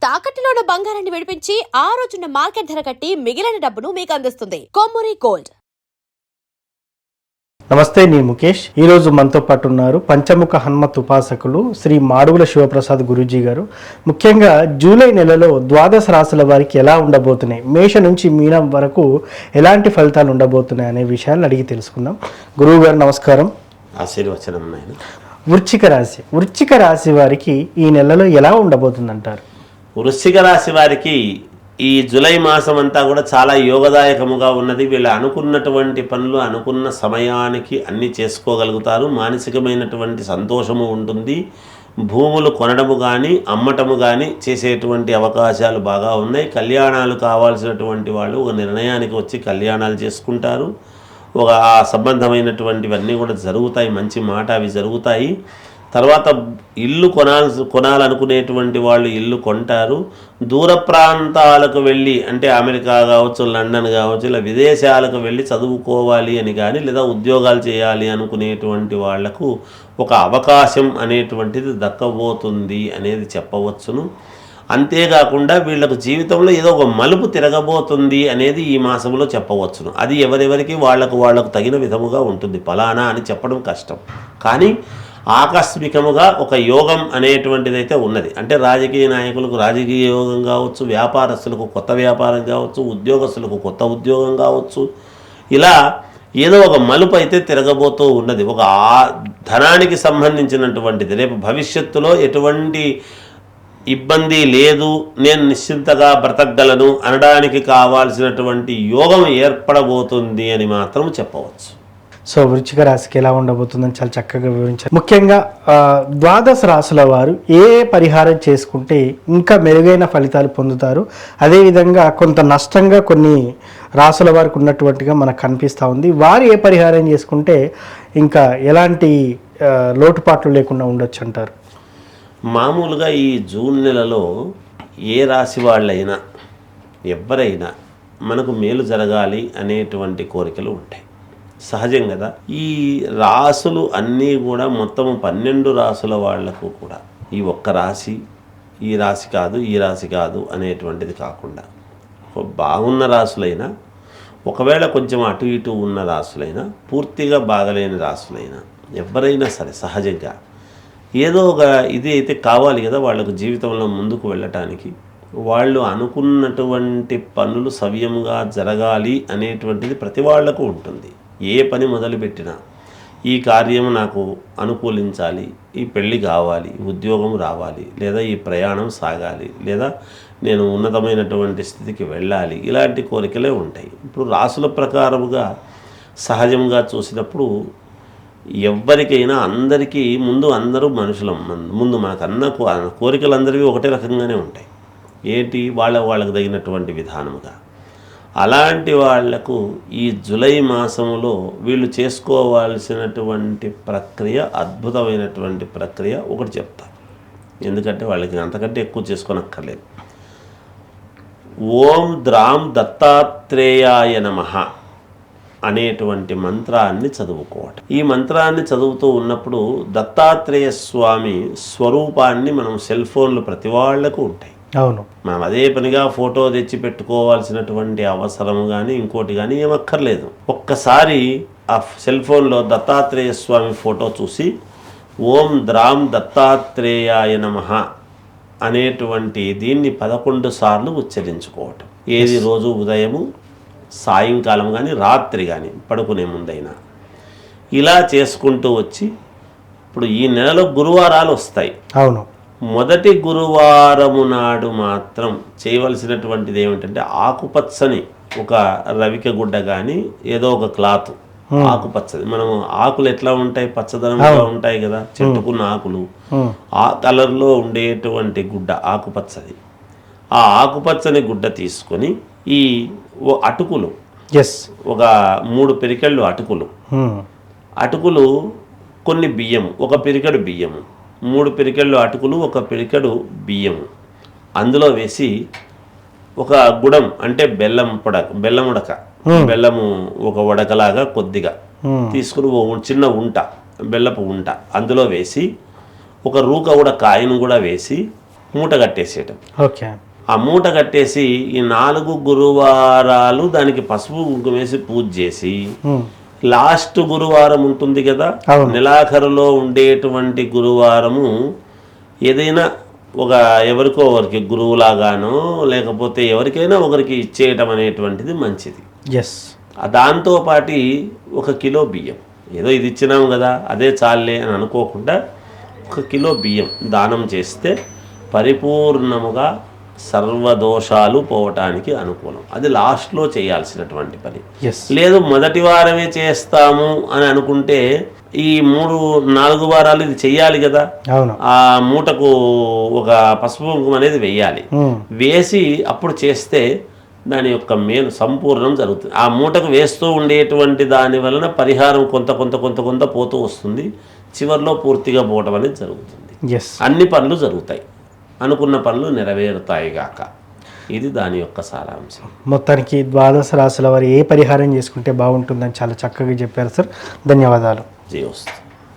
తాకట్టులో ఉన్న బంగారాన్ని విడిపించి ఆ రోజున్న మార్కెట్ ధర కట్టి మిగిలిన డబ్బును మీకు అందిస్తుంది కొమ్మూరి గోల్డ్. నమస్తే, నేను ముఖేష్. ఈరోజు మనతో పాటు ఉన్నారు పంచముఖ హనుమత్ ఉపాసకులు శ్రీ మాడుగుల శివప్రసాద్ గురూజీ గారు. ముఖ్యంగా జూలై నెలలో ద్వాదశ రాశుల వారికి ఎలా ఉండబోతున్నాయి, మేష నుంచి మీనం వరకు ఎలాంటి ఫలితాలు ఉండబోతున్నాయి అనే విషయాన్ని అడిగి తెలుసుకుందాం. గురువు గారు నమస్కారం. ఆశీర్వచనం. వృశ్చిక రాశి వారికి ఈ నెలలో ఎలా ఉండబోతుంది అంటారు? వృశ్చిక రాశి వారికి ఈ జూలై మాసం అంతా కూడా చాలా యోగదాయకముగా ఉన్నది. వీళ్ళు అనుకున్నటువంటి పనులు అనుకున్న సమయానికి అన్నీ చేసుకోగలుగుతారు. మానసికమైనటువంటి సంతోషము ఉంటుంది. భూములు కొనడము కానీ అమ్మటము కానీ చేసేటువంటి అవకాశాలు బాగా ఉన్నాయి. కళ్యాణాలు కావాల్సినటువంటి వాళ్ళు ఒక నిర్ణయానికి వచ్చి కళ్యాణాలు చేసుకుంటారు. ఒక సంబంధమైనటువంటివన్నీ కూడా జరుగుతాయి. మంచి మాట అవి జరుగుతాయి. తర్వాత ఇల్లు కొనాలనుకునేటువంటి వాళ్ళు ఇల్లు కొంటారు. దూర ప్రాంతాలకు వెళ్ళి, అంటే అమెరికా కావచ్చు, లండన్ కావచ్చు, ఇలా విదేశాలకు వెళ్ళి చదువుకోవాలి అని కానీ లేదా ఉద్యోగాలు చేయాలి అనుకునేటువంటి వాళ్లకు ఒక అవకాశం అనేటువంటిది దక్కబోతుంది అనేది చెప్పవచ్చును. అంతేకాకుండా వీళ్ళకు జీవితంలో ఏదో ఒక మలుపు తిరగబోతుంది అనేది ఈ మాసంలో చెప్పవచ్చును. అది ఎవరెవరికి వాళ్లకు తగిన విధముగా ఉంటుంది. ఫలానా అని చెప్పడం కష్టం. కానీ ఆకస్మికముగా ఒక యోగం అనేటువంటిది అయితే ఉన్నది. అంటే రాజకీయ నాయకులకు రాజకీయ యోగం కావచ్చు, వ్యాపారస్తులకు కొత్త వ్యాపారం కావచ్చు, ఉద్యోగస్తులకు కొత్త ఉద్యోగం కావచ్చు, ఇలా ఏదో ఒక మలుపు అయితే తిరగబోతూ ఉన్నది. ఒక ధనానికి సంబంధించినటువంటిది. రేపు భవిష్యత్తులో ఎటువంటి ఇబ్బంది లేదు, నేను నిశ్చింతగా బ్రతకగలను అనడానికి కావాల్సినటువంటి యోగం ఏర్పడబోతుంది అని మాత్రం చెప్పవచ్చు. సో వృశ్చిక రాశికి ఎలా ఉండబోతుందని చాలా చక్కగా వివరించారు. ముఖ్యంగా ద్వాదశ రాశుల వారు ఏ పరిహారం చేసుకుంటే ఇంకా మెరుగైన ఫలితాలు పొందుతారు, అదేవిధంగా కొంత నష్టంగా కొన్ని రాశుల వారికి ఉన్నటువంటిగా మనకు కనిపిస్తూ ఉంది. వారు ఏ పరిహారం చేసుకుంటే ఇంకా ఎలాంటి లోటుపాట్లు లేకుండా ఉండొచ్చు అంటారు? మామూలుగా ఈ జూన్ నెలలో ఏ రాశి వాళ్ళైనా ఎవరైనా మనకు మేలు జరగాలి అనేటువంటి కోరికలు ఉంటాయి. సహజం కదా. ఈ రాసులు అన్నీ కూడా మొత్తం 12 రాసుల వాళ్లకు కూడా ఈ ఒక్క రాశి, ఈ రాశి కాదు, ఈ రాశి కాదు అనేటువంటిది కాకుండా బాగున్న రాసులైనా, ఒకవేళ కొంచెం అటు ఇటు ఉన్న రాసులైనా, పూర్తిగా బాగలేని రాసులైనా, ఎవరైనా సరే సహజంగా ఏదో ఒక ఇది అయితే కావాలి కదా వాళ్ళకు జీవితంలో ముందుకు వెళ్ళటానికి. వాళ్ళు అనుకున్నటువంటి పనులు సవ్యంగా జరగాలి అనేటువంటిది ప్రతి వాళ్లకు ఉంటుంది. ఏ పని మొదలుపెట్టినా ఈ కార్యం నాకు అనుకూలించాలి, ఈ పెళ్ళి కావాలి, ఉద్యోగం రావాలి, లేదా ఈ ప్రయాణం సాగాలి, లేదా నేను ఉన్నతమైనటువంటి స్థితికి వెళ్ళాలి, ఇలాంటి కోరికలే ఉంటాయి. ఇప్పుడు రాసుల ప్రకారముగా సహజంగా చూసినప్పుడు ఎవరికైనా అందరికీ ముందు అందరూ మనుషులం. ముందు మనకు కోరికలు అందరివి ఒకటే రకంగానే ఉంటాయి. ఏంటి వాళ్ళకు తగినటువంటి విధానముగా. అలాంటి వాళ్లకు ఈ జూలై మాసంలో వీళ్ళు చేసుకోవాల్సినటువంటి ప్రక్రియ, అద్భుతమైనటువంటి ప్రక్రియ ఒకటి చెప్తారు. ఎందుకంటే వాళ్ళకి అంతకంటే ఎక్కువ చేసుకోనక్కర్లేదు. ఓం ద్రాం దత్తాత్రేయాయ నమః అనేటువంటి మంత్రాన్ని చదువుకోవటం. ఈ మంత్రాన్ని చదువుతూ ఉన్నప్పుడు దత్తాత్రేయ స్వామి స్వరూపాన్ని మనం సెల్ ఫోన్లు ప్రతి వాళ్లకు ఉంటాయి. అవును, మనం అదే పనిగా ఫోటో తెచ్చి పెట్టుకోవాల్సినటువంటి అవసరం కానీ ఇంకోటి కానీ ఏమక్కర్లేదు. ఒక్కసారి ఆ సెల్ ఫోన్లో దత్తాత్రేయ స్వామి ఫోటో చూసి ఓం ద్రాం దత్తాత్రేయాయ నమః అనేటువంటి దీన్ని 11 సార్లు ఉచ్చరించుకోవటం. ఏది రోజు ఉదయము, సాయంకాలం కానీ, రాత్రి కానీ, పడుకునే ముందైనా ఇలా చేసుకుంటూ వచ్చి, ఇప్పుడు ఈ నెలలో గురువారాలు వస్తాయి. అవును, మొదటి గురువారము నాడు మాత్రం చేయవలసినటువంటిది ఏమిటంటే ఆకుపచ్చని ఒక రవిక గుడ్డ కానీ ఏదో ఒక క్లాత్, ఆకుపచ్చది. మనం ఆకులు ఎట్లా ఉంటాయి, పచ్చదనంగా ఉంటాయి కదా, చెట్టుకున్న ఆకులు, ఆ కలర్లో ఉండేటువంటి గుడ్డ ఆకుపచ్చది. ఆ ఆకుపచ్చని గుడ్డ తీసుకొని ఈ అటుకులు, ఒక 3 పిరికెళ్ళు అటుకులు, కొన్ని బియ్యము, ఒక పిరికెడు బియ్యము, 3 పిరికెళ్ళు అటుకులు, ఒక పిరికెడు బియ్యము అందులో వేసి ఒక గుడం, అంటే బెల్లం ఉడక, బెల్లము ఒక ఉడకలాగా కొద్దిగా తీసుకుని చిన్న ఉంట, బెల్లపు ఉంట అందులో వేసి, ఒక రూక కూడా కాయను కూడా వేసి మూట కట్టేసేయటం. ఓకే. ఆ మూట కట్టేసి ఈ 4 గురువారాలు దానికి పసుపు కుంకుమ వేసి పూజ చేసి లాస్ట్ గురువారం ఉంటుంది కదా, నెలాఖరులో ఉండేటువంటి గురువారము ఏదైనా ఒక ఎవరికో ఒకరికి గురువులాగానో లేకపోతే ఎవరికైనా ఒకరికి ఇచ్చేయటం అనేటువంటిది మంచిది. ఎస్. దాంతోపాటి 1 కిలో బియ్యం, ఏదో ఇది ఇచ్చినాం కదా అదే చాలే అని అనుకోకుండా 1 కిలో బియ్యం దానం చేస్తే పరిపూర్ణముగా సర్వదోషాలు పోవటానికి అనుకూలం. అది లాస్ట్లో చేయాల్సినటువంటి పని. లేదు మొదటి వారమే చేస్తాము అని అనుకుంటే ఈ 3-4 వారాలు ఇది చెయ్యాలి కదా, ఆ మూటకు ఒక పసుపు కుంకుమ అనేది వేయాలి. వేసి అప్పుడు చేస్తే దాని యొక్క మేలు సంపూర్ణం జరుగుతుంది. ఆ మూటకు వేస్తూ ఉండేటువంటి దాని వలన పరిహారం కొంత కొంత కొంత కొంత పోతూ వస్తుంది. చివరిలో పూర్తిగా పోవటం అనేది జరుగుతుంది. అన్ని పనులు జరుగుతాయి, అనుకున్న పనులు నెరవేరుతాయి గాక. ఇది దాని యొక్క సారాంశం. మొత్తానికి ద్వాదశ రాశుల వారు ఏ పరిహారం చేసుకుంటే బాగుంటుందని చాలా చక్కగా చెప్పారు సార్. ధన్యవాదాలు. జయోస్తు.